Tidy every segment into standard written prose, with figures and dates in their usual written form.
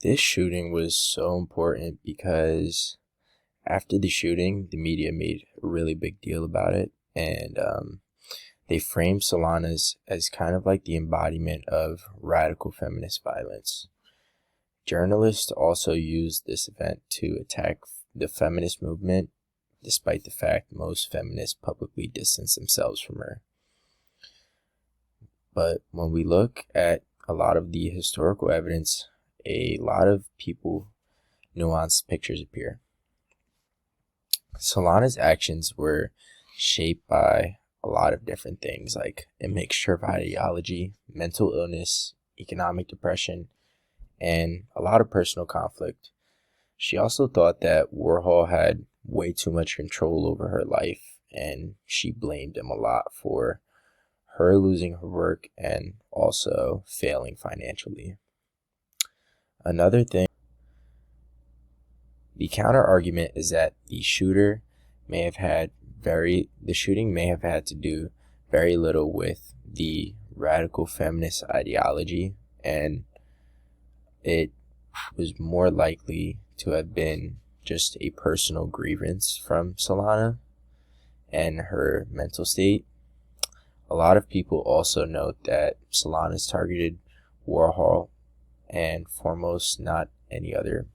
This shooting was so important because after the shooting, the media made a really big deal about it, and they framed Solana as kind of like the embodiment of radical feminist violence. Journalists also used this event to attack the feminist movement, despite the fact most feminists publicly distance themselves from her. But when we look at a lot of the historical evidence, a lot of nuanced pictures appear. Solana's actions were shaped by a lot of different things, like a mixture of ideology, mental illness, economic depression, and a lot of personal conflict. She also thought that Warhol had way too much control over her life, and she blamed him a lot for her losing her work and also failing financially. Another thing, the counter argument is that the shooting may have had to do very little with the radical feminist ideology, and it was more likely to have been just a personal grievance from Solana and her mental state. A lot of people also note that Solana's targeted Warhol and foremost, not any other.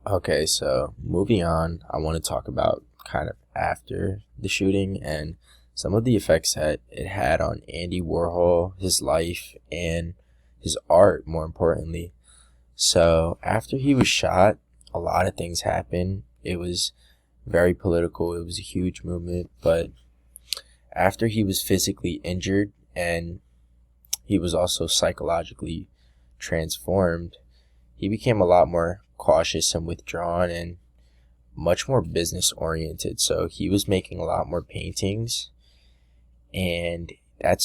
Okay, so moving on, I want to talk about kind of after the shooting and some of the effects that it had on Andy Warhol, his life, and his art, more importantly. So after he was shot, a lot of things happened. It was very political. It was a huge movement. But after he was physically injured and he was also psychologically transformed, he became a lot more cautious and withdrawn and much more business oriented. So he was making a lot more paintings, and that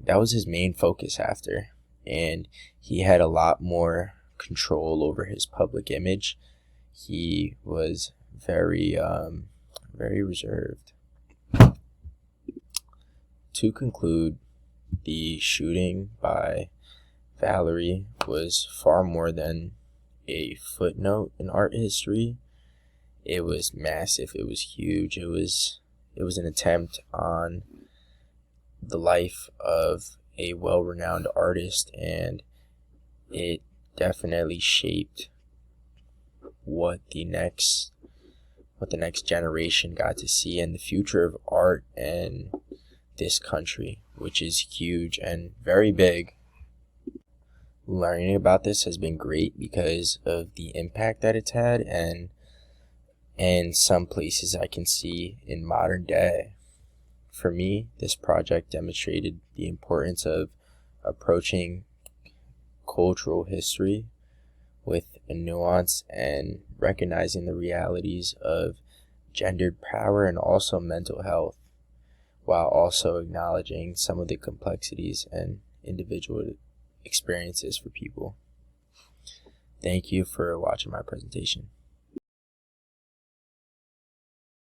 was his main focus after. And he had a lot more control over his public image. He was very reserved. To conclude, the shooting by Valerie was far more than a footnote in art history. It was massive. It was huge. It was an attempt on the life of a well-renowned artist, and it definitely shaped what the next generation got to see and the future of art in this country, which is huge and very big. Learning about this has been great because of the impact that it's had, and some places I can see in modern day. For me, this project demonstrated the importance of approaching cultural history with a nuance and recognizing the realities of gendered power and also mental health, while also acknowledging some of the complexities and individual experiences for people. Thank you for watching my presentation.